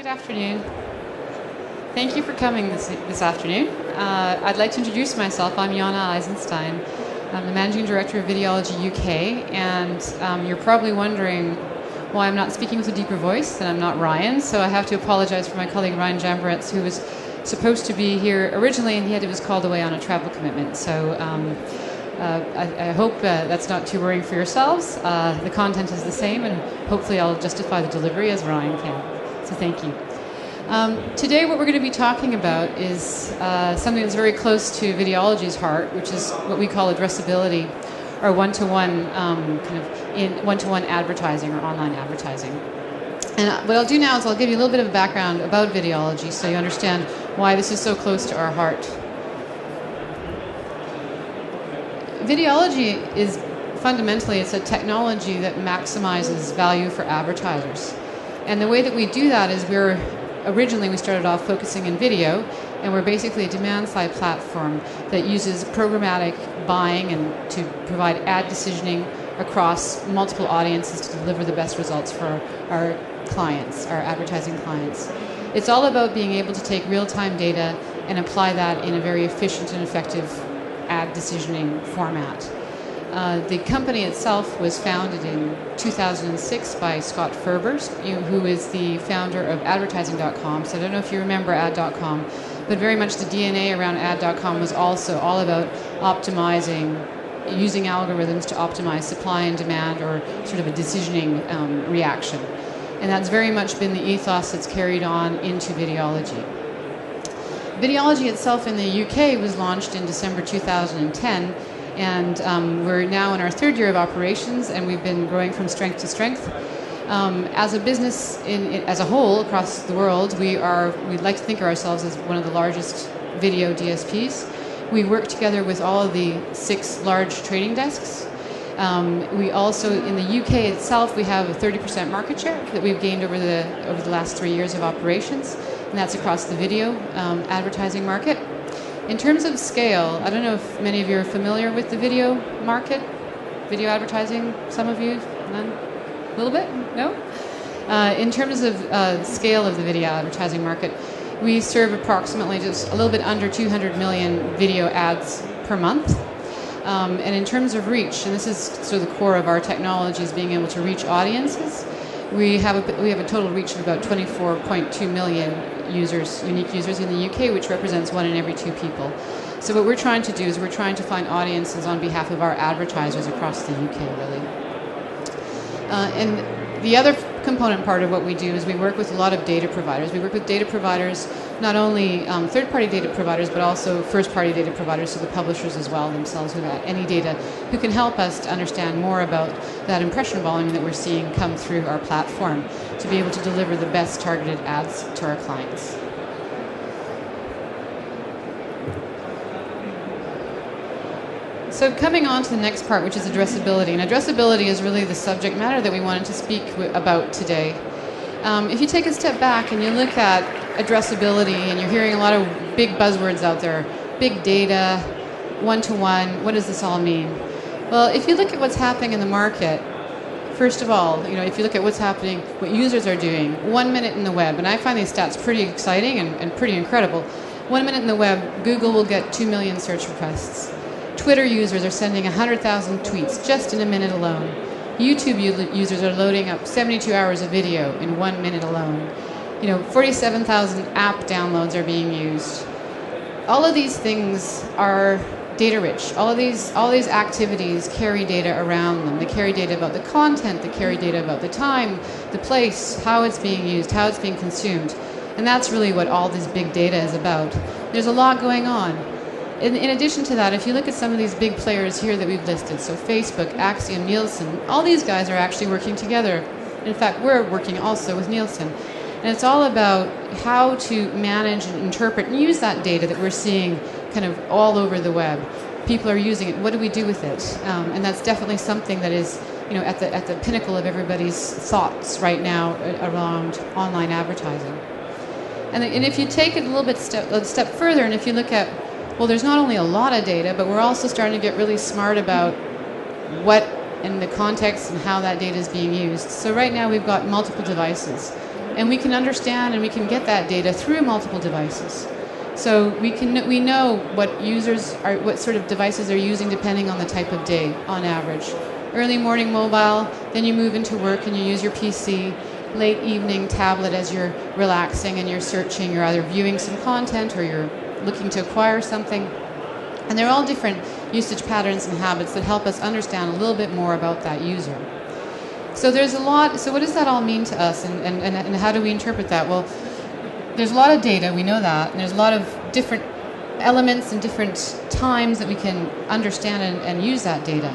Good afternoon. Thank you for coming this afternoon. I'd like to introduce myself. I'm Jana Eisenstein. I'm the Managing Director of Videology UK, and you're probably wondering why I'm not speaking with a deeper voice and I'm not Ryan, so I have to apologize for my colleague Ryan Jamboretz, who was supposed to be here originally and he was called away on a travel commitment. So I hope that's not too worrying for yourselves. The content is the same, and hopefully I'll justify the delivery as Ryan can. So thank you. Today what we're going to be talking about is something that's very close to Videology's heart, which is what we call addressability, or one-to-one one-to-one advertising or online advertising. And what I'll do now is I'll give you a little bit of background about Videology so you understand why this is so close to our heart. Videology is fundamentally, it's a technology that maximizes value for advertisers. And the way that we do that is originally we started off focusing in video, and we're basically a demand-side platform that uses programmatic buying and to provide ad decisioning across multiple audiences to deliver the best results for our clients, our advertising clients. It's all about being able to take real-time data and apply that in a very efficient and effective ad decisioning format. The company itself was founded in 2006 by Scott Ferbers, who is the founder of advertising.com. So I don't know if you remember ad.com, but very much the DNA around ad.com was also all about optimizing, using algorithms to optimize supply and demand, or sort of a decisioning reaction. And that's very much been the ethos that's carried on into Videology. Videology itself in the UK was launched in December 2010, and we're now in our third year of operations, and we've been growing from strength to strength. As a business as a whole across the world, we'd like to think of ourselves as one of the largest video DSPs. We work together with all of the 6 large trading desks. We also, in the UK itself, we have a 30% market share that we've gained over the last 3 years of operations, and that's across the video advertising market. In terms of scale, I don't know if many of you are familiar with the video market, video advertising. Some of you, none? A little bit? No? In terms of scale of the video advertising market, we serve approximately just a little bit under 200 million video ads per month. And in terms of reach, and this is sort of the core of our technology, is being able to reach audiences. We have a total reach of about 24.2 million users, unique users in the UK, which represents 1 in every 2 people. So what we're trying to do is we're trying to find audiences on behalf of our advertisers across the UK, really. And the other component part of what we do is we work with a lot of data providers. We work with data providers, not only third-party data providers, but also first-party data providers, so the publishers as well themselves, who have any data, who can help us to understand more about that impression volume that we're seeing come through our platform to be able to deliver the best targeted ads to our clients. So coming on to the next part, which is addressability. And addressability is really the subject matter that we wanted to speak about today. If you take a step back and you look at addressability, and you're hearing a lot of big buzzwords out there, big data, one-to-one, what does this all mean? Well, if you look at what's happening in the market, first of all, if you look at what's happening, what users are doing, 1 minute in the web, and I find these stats pretty exciting and pretty incredible. 1 minute in the web, Google will get 2 million search requests. Twitter users are sending 100,000 tweets just in a minute alone. YouTube users are loading up 72 hours of video in 1 minute alone. 47,000 app downloads are being used. All of these things are data rich. All these activities carry data around them. They carry data about the content, they carry data about the time, the place, how it's being used, how it's being consumed. And that's really what all this big data is about. There's a lot going on. In addition to that, if you look at some of these big players here that we've listed, so Facebook, Acxiom, Nielsen, all these guys are actually working together. In fact, we're working also with Nielsen. And it's all about how to manage and interpret and use that data that we're seeing kind of all over the web. People are using it. What do we do with it? And that's definitely something that is at the pinnacle of everybody's thoughts right now around online advertising. And if you take it a step further, and if you look at, well, there's not only a lot of data, but we're also starting to get really smart about what and the context and how that data is being used. So right now we've got multiple devices. And we can understand and we can get that data through multiple devices. So we know what sort of devices they're using depending on the type of day on average. Early morning mobile, then you move into work and you use your PC. Late evening tablet as you're relaxing and you're searching, you're either viewing some content or you're looking to acquire something. And they're all different usage patterns and habits that help us understand a little bit more about that user. So there's a lot. So what does that all mean to us, and how do we interpret that? Well, there's a lot of data, we know that, and there's a lot of different elements and different times that we can understand and use that data.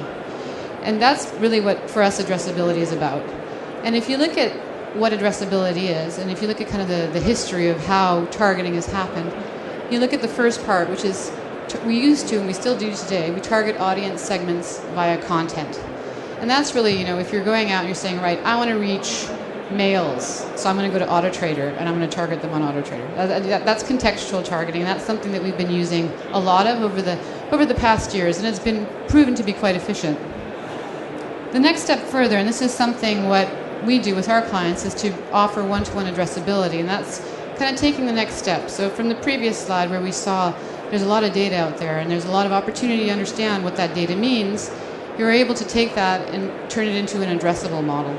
And that's really what, for us, addressability is about. And if you look at what addressability is, and if you look at kind of the history of how targeting has happened, you look at the first part, which is we used to, and we still do today, we target audience segments via content. And that's really, if you're going out and you're saying, right, I want to reach males, so I'm going to go to AutoTrader and I'm going to target them on AutoTrader. That's contextual targeting. That's something that we've been using a lot of over the past years, and it's been proven to be quite efficient. The next step further, and this is something what we do with our clients, is to offer one-to-one addressability, and that's kind of taking the next step. So from the previous slide where we saw there's a lot of data out there and there's a lot of opportunity to understand what that data means, you're able to take that and turn it into an addressable model.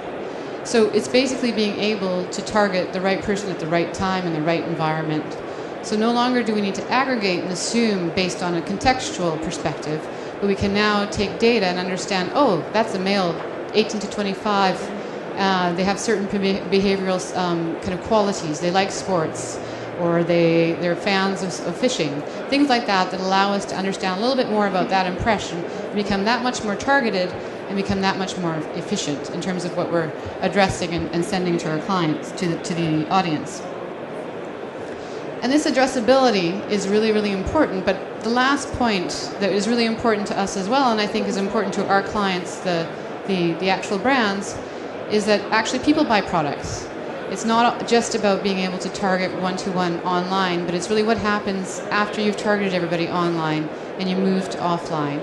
So it's basically being able to target the right person at the right time in the right environment. So no longer do we need to aggregate and assume based on a contextual perspective, but we can now take data and understand, oh, that's a male, 18 to 25. They have certain behavioral kind of qualities. They like sports, or they're fans of fishing. Things like that allow us to understand a little bit more about that impression and become that much more targeted and become that much more efficient in terms of what we're addressing and sending to our clients, to the audience. And this addressability is really, really important, but the last point that is really important to us as well, and I think is important to our clients, the actual brands, is that actually people buy products. It's not just about being able to target one-to-one online, but it's really what happens after you've targeted everybody online and you move to offline.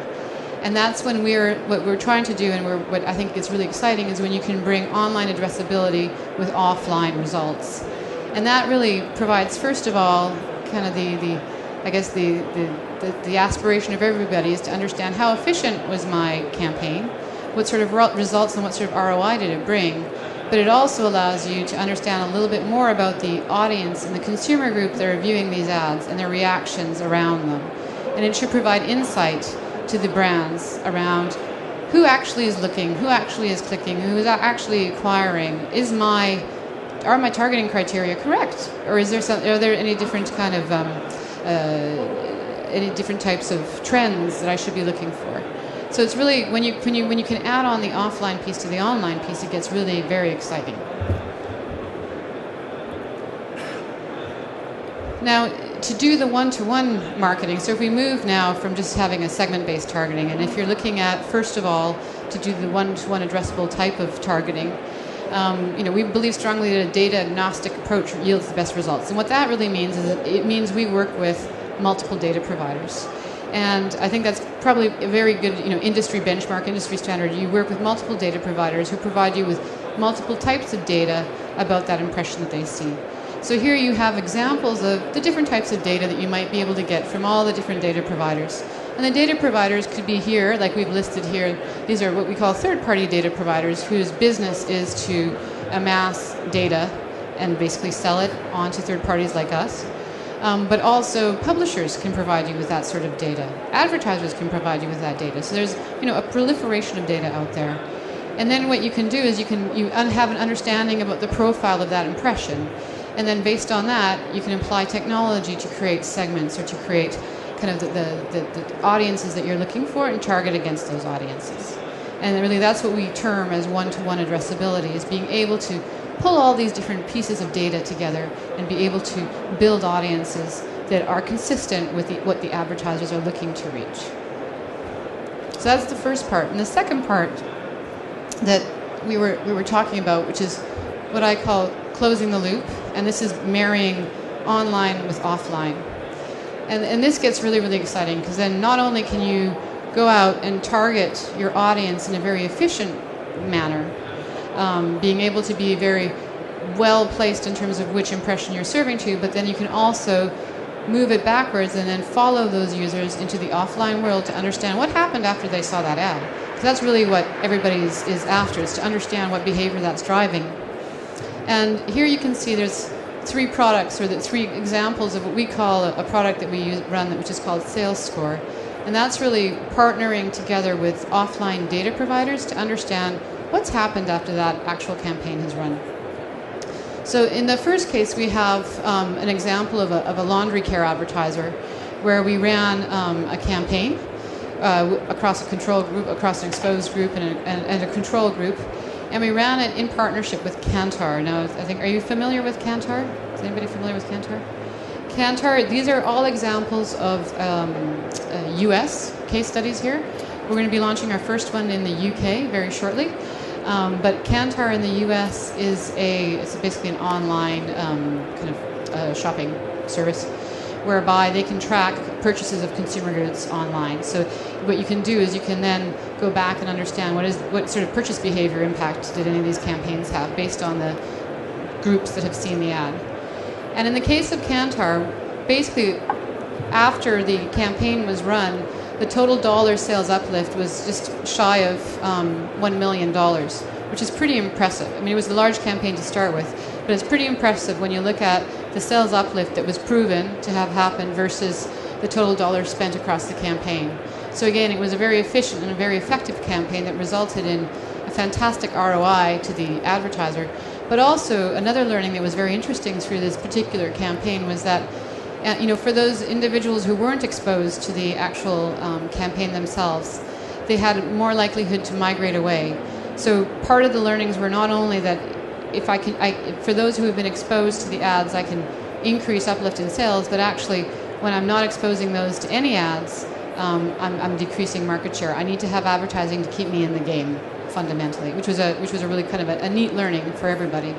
And that's when what we're trying to do, and what I think is really exciting, is when you can bring online addressability with offline results. And that really provides, first of all, kind of the aspiration of everybody is to understand how efficient was my campaign, what sort of results and what sort of ROI did it bring. But it also allows you to understand a little bit more about the audience and the consumer group that are viewing these ads and their reactions around them. And it should provide insight to the brands around who actually is looking, who actually is clicking, who is actually acquiring. Are my targeting criteria correct, or are there any different kind of any different types of trends that I should be looking for? So it's really when you can add on the offline piece to the online piece, it gets really very exciting. Now, to do the one-to-one marketing, so if we move now from just having a segment-based targeting, and if you're looking at, first of all, to do the one-to-one addressable type of targeting, we believe strongly that a data-agnostic approach yields the best results. And what that really means is that it means we work with multiple data providers. And I think that's probably a very good industry benchmark, industry standard. You work with multiple data providers who provide you with multiple types of data about that impression that they see. So here you have examples of the different types of data that you might be able to get from all the different data providers. And the data providers could be here, like we've listed here. These are what we call third-party data providers whose business is to amass data and basically sell it on to third parties like us. But also publishers can provide you with that sort of data. Advertisers can provide you with that data. So there's a proliferation of data out there. And then what you can do is you have an understanding about the profile of that impression. And then based on that, you can apply technology to create segments or to create kind of the audiences that you're looking for and target against those audiences. And really that's what we term as one-to-one addressability, is being able to pull all these different pieces of data together and be able to build audiences that are consistent with what the advertisers are looking to reach. So that's the first part. And the second part that we were talking about, which is what I call closing the loop, and this is marrying online with offline. And this gets really, really exciting, because then not only can you go out and target your audience in a very efficient manner, being able to be very, well placed in terms of which impression you're serving to, but then you can also move it backwards and then follow those users into the offline world to understand what happened after they saw that ad. So that's really what everybody is after, is to understand what behavior that's driving. And here you can see there's 3 products, or the 3 examples of what we call a product that we run, which is called Sales Score. And that's really partnering together with offline data providers to understand what's happened after that actual campaign has run. So in the first case, we have an example of a laundry care advertiser where we ran a campaign across a control group, across an exposed group and a control group. And we ran it in partnership with Kantar. Now, I think, are you familiar with Kantar? Is anybody familiar with Kantar? Kantar, these are all examples of US case studies here. We're going to be launching our first one in the UK very shortly. But Kantar in the US it's basically an online kind of shopping service whereby they can track purchases of consumer goods online. So what you can do is you can then go back and understand what sort of purchase behavior impact did any of these campaigns have based on the groups that have seen the ad. And in the case of Kantar, basically after the campaign was run, the total dollar sales uplift was just shy of $1 million, which is pretty impressive. I mean, it was a large campaign to start with, but it's pretty impressive when you look at the sales uplift that was proven to have happened versus the total dollars spent across the campaign. So again, it was a very efficient and a very effective campaign that resulted in a fantastic ROI to the advertiser. But also, another learning that was very interesting through this particular campaign was that for those individuals who weren't exposed to the actual campaign themselves, they had more likelihood to migrate away. So part of the learnings were not only that for those who have been exposed to the ads, I can increase uplift in sales, but actually when I'm not exposing those to any ads, I'm decreasing market share. I need to have advertising to keep me in the game, fundamentally, which was a really kind of a neat learning for everybody.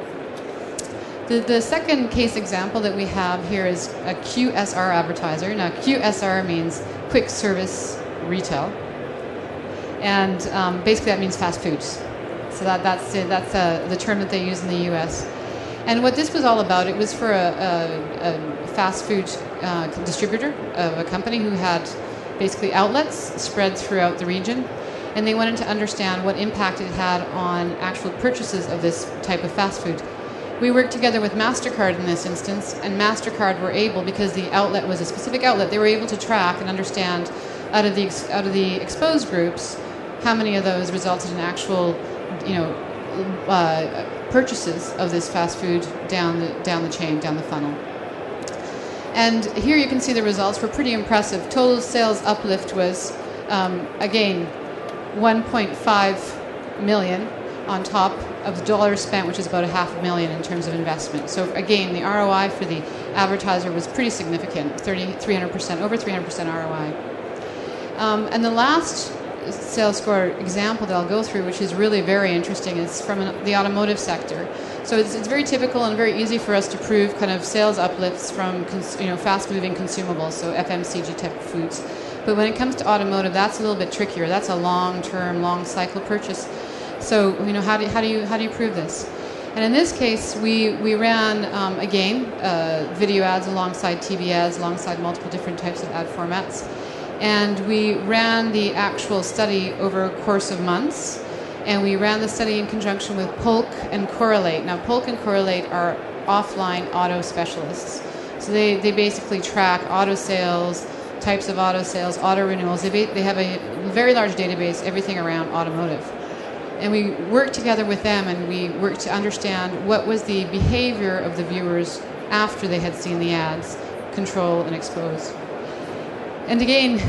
The second case example that we have here is a QSR advertiser. Now, QSR means quick service retail, and basically that means fast foods. So that's the term that they use in the U.S. And what this was all about, it was for a fast food distributor of a company who had basically outlets spread throughout the region, and they wanted to understand what impact it had on actual purchases of this type of fast food. We worked together with MasterCard in this instance, and MasterCard were able, because the outlet was a specific outlet, they were able to track and understand out of the exposed groups how many of those resulted in actual, purchases of this fast food down the chain, down the funnel. And here you can see the results were pretty impressive. Total sales uplift was, again, 1.5 million on top of the dollars spent, which is about $500,000 in terms of investment. So again, the ROI for the advertiser was pretty significant, 300%, over 300% ROI. And the last sales score example that I'll go through, which is really very interesting, is from the automotive sector. So it's very typical and very easy for us to prove kind of sales uplifts from fast-moving consumables, so FMCG type of foods. But when it comes to automotive, that's a little bit trickier. That's a long-term, long-cycle purchase. So how do you prove this? And in this case, we ran again video ads alongside TV ads, alongside multiple different types of ad formats. And we ran the actual study over a course of months, and we ran the study in conjunction with Polk and Correlate. Now, Polk and Correlate are offline auto specialists. So they basically track auto sales, types of auto sales, auto renewals. They have a very large database, everything around automotive. And we worked together with them, and we worked to understand what was the behavior of the viewers after they had seen the ads, control and expose. And again,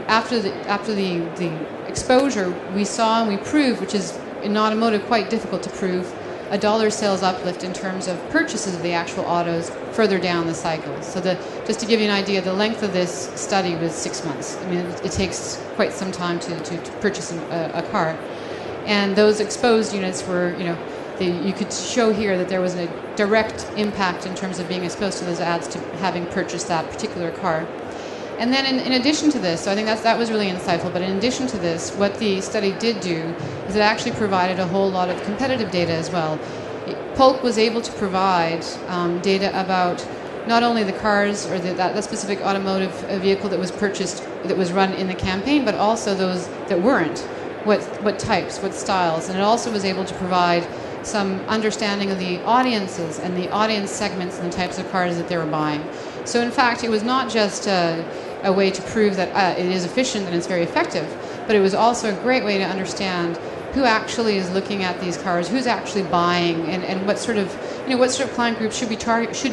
after the exposure, we saw and we proved, which is in automotive quite difficult to prove, a dollar sales uplift in terms of purchases of the actual autos further down the cycle. So just to give you an idea, the length of this study was 6 months. I mean, it takes quite some time to purchase a car. And those exposed units were, you could show here that there was a direct impact in terms of being exposed to those ads to having purchased that particular car. And then in addition to this, so I think that was really insightful, but in addition to this, what the study did do is it actually provided a whole lot of competitive data as well. Polk was able to provide data about not only the cars or that specific automotive vehicle that was purchased, that was run in the campaign, but also those that weren't, what types, what styles. And it also was able to provide some understanding of the audiences and the audience segments and the types of cars that they were buying. So in fact, it was not just a way to prove that it is efficient and it's very effective, but it was also a great way to understand who actually is looking at these cars, who's actually buying, and what sort of client groups should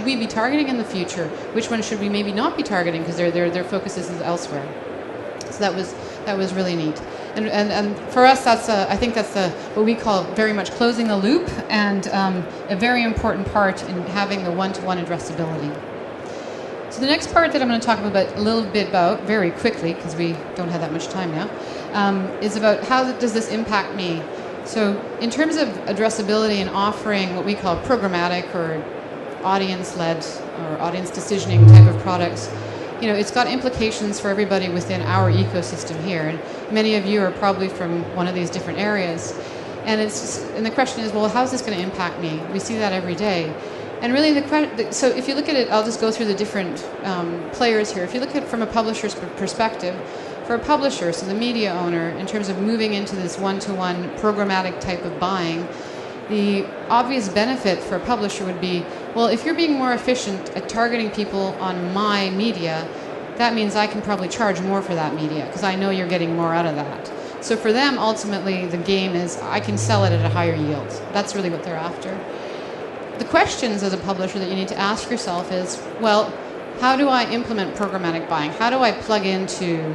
we be targeting in the future? Which ones should we maybe not be targeting because their focus is elsewhere? So that was really neat. And for us, I think that's what we call very much closing the loop, and a very important part in having the one-to-one addressability. So the next part that I'm going to talk a little bit about very quickly, because we don't have that much time now, is about how does this impact me. So in terms of addressability and offering what we call programmatic or audience-led or audience decisioning type of products, it's got implications for everybody within our ecosystem here. And many of you are probably from one of these different areas. And the question is, well, how is this going to impact me? We see that every day. And really, so if you look at it, I'll just go through the different players here. If you look at it from a publisher's perspective, for a publisher, so the media owner, in terms of moving into this one-to-one programmatic type of buying, the obvious benefit for a publisher would be, well, if you're being more efficient at targeting people on my media, that means I can probably charge more for that media because I know you're getting more out of that. So for them, ultimately, the game is I can sell it at a higher yield. That's really what they're after. The questions as a publisher that you need to ask yourself is, well, how do I implement programmatic buying? How do I plug into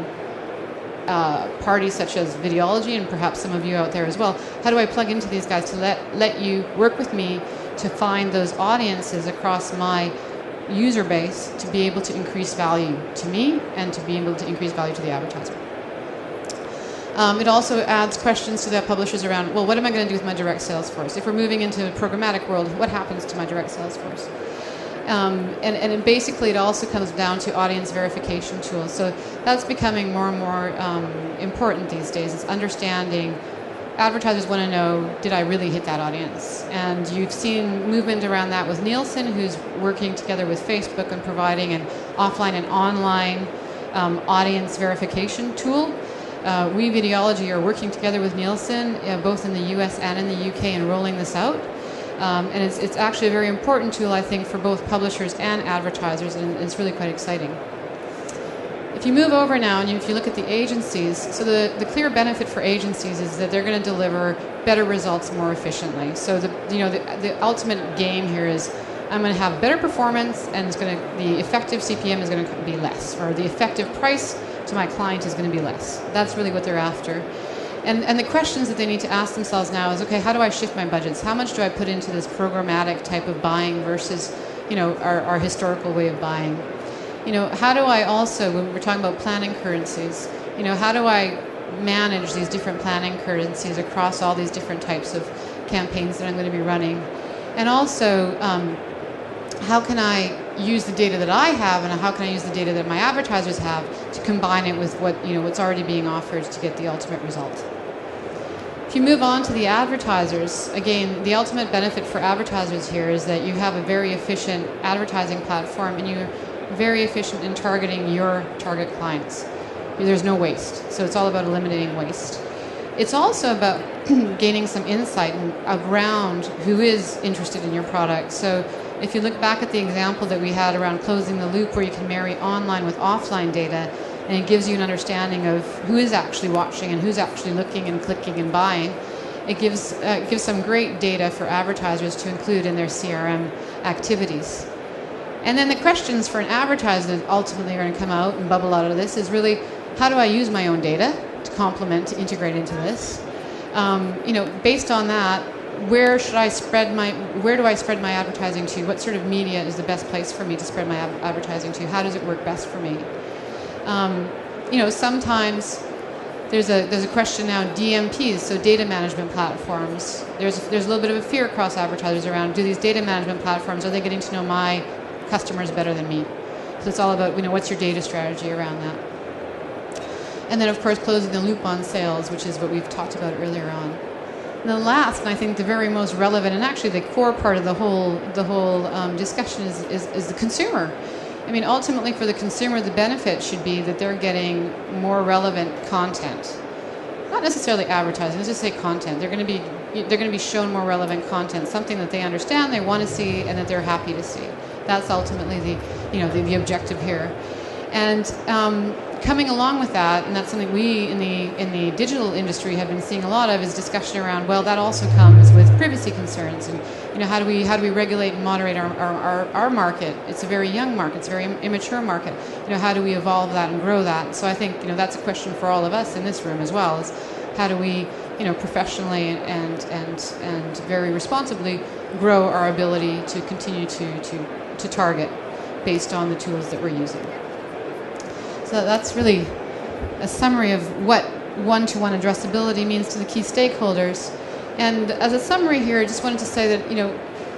parties such as Videology, and perhaps some of you out there as well? How do I plug into these guys to let you work with me to find those audiences across my user base to be able to increase value to me and to be able to increase value to the advertiser? It also adds questions to the publishers around, well, what am I going to do with my direct sales force? If we're moving into a programmatic world, what happens to my direct sales force? And basically it also comes down to audience verification tools. So that's becoming more and more important these days. It's understanding, advertisers want to know, did I really hit that audience? And you've seen movement around that with Nielsen, who's working together with Facebook and providing an offline and online audience verification tool. We, Videology, are working together with Nielsen, both in the US and in the UK, and rolling this out. And it's actually a very important tool, I think, for both publishers and advertisers, and it's really quite exciting. If you move over now, and if you look at the agencies, so the clear benefit for agencies is that they're going to deliver better results more efficiently. So the ultimate game here is I'm going to have better performance, and the effective CPM is going to be less, or the effective price to my client is going to be less. That's really what they're after. And the questions that they need to ask themselves now is, okay, how do I shift my budgets? How much do I put into this programmatic type of buying versus, our historical way of buying? How do I also, when we're talking about planning currencies, how do I manage these different planning currencies across all these different types of campaigns that I'm going to be running? And also, how can I use the data that I have, and how can I use the data that my advertisers have to combine it with what's already being offered to get the ultimate result? If you move on to the advertisers, again, the ultimate benefit for advertisers here is that you have a very efficient advertising platform, and you're very efficient in targeting your target clients. There's no waste, so it's all about eliminating waste. It's also about gaining some insight around who is interested in your product. So if you look back at the example that we had around closing the loop, where you can marry online with offline data, and it gives you an understanding of who is actually watching and who's actually looking and clicking and buying, it gives some great data for advertisers to include in their CRM activities. And then the questions for an advertiser that ultimately are going to come out and bubble out of this is really, how do I use my own data to complement, to integrate into this? Based on that, where do I spread my advertising to? What sort of media is the best place for me to spread my advertising to? How does it work best for me? Sometimes there's a question now, DMPs, so data management platforms. There's a little bit of a fear across advertisers around, do these data management platforms, are they getting to know my customers better than me? So it's all about, what's your data strategy around that? And then, of course, closing the loop on sales, which is what we've talked about earlier on. And the last, and I think the very most relevant, and actually the core part of the whole discussion is the consumer. I mean, ultimately for the consumer, the benefit should be that they're getting more relevant content. Not necessarily advertising, let's just say content. They're going to be shown more relevant content, something that they understand, they want to see, and that they're happy to see. That's ultimately the objective here. And coming along with that, and that's something we in the digital industry have been seeing a lot of, is discussion around, well, that also comes with privacy concerns, and how do we regulate and moderate our market? It's a very young market, it's a very immature market. How do we evolve that and grow that? So I think that's a question for all of us in this room as well, is how do we professionally and very responsibly grow our ability to continue to target based on the tools that we're using. So that's really a summary of what one-to-one addressability means to the key stakeholders. And as a summary here, I just wanted to say that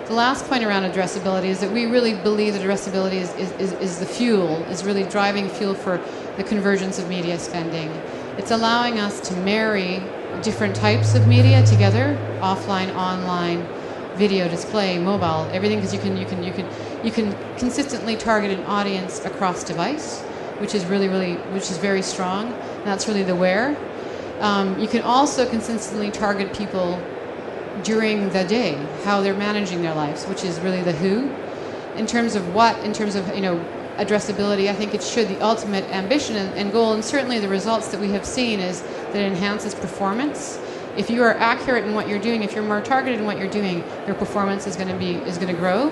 the last point around addressability is that we really believe that addressability is the fuel, is really driving fuel for the convergence of media spending. It's allowing us to marry different types of media together, offline, online, video, display, mobile, everything, because you can consistently target an audience across device, which is very strong. And that's really the where. You can also consistently target people during the day, how they're managing their lives, which is really the who. In terms of addressability, I think the ultimate ambition and goal, and certainly the results that we have seen, is that it enhances performance. If you are accurate in what you're doing, if you're more targeted in what you're doing, your performance is going to grow.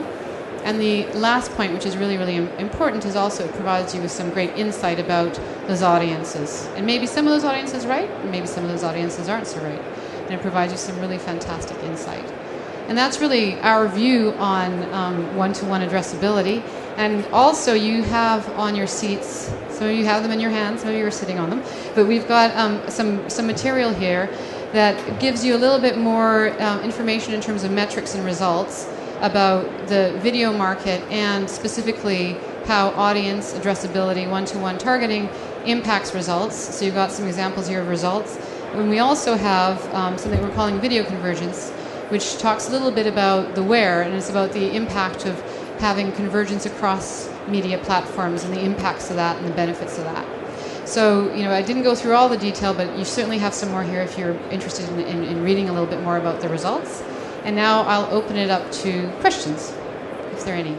And the last point, which is really, really important, is also it provides you with some great insight about those audiences. And maybe some of those audiences are right, and maybe some of those audiences aren't so right. And it provides you some really fantastic insight. And that's really our view on one-to-one addressability. And also you have on your seats, some of you have them in your hands, some of you are sitting on them, but we've got some material here that gives you a little bit more information in terms of metrics and results about the video market, and specifically how audience addressability, one-to-one targeting impacts results. So you've got some examples here of results. And we also have something we're calling video convergence, which talks a little bit about the where, and it's about the impact of having convergence across media platforms and the impacts of that and the benefits of that. So, I didn't go through all the detail, but you certainly have some more here if you're interested in reading a little bit more about the results. And now I'll open it up to questions, if there are any.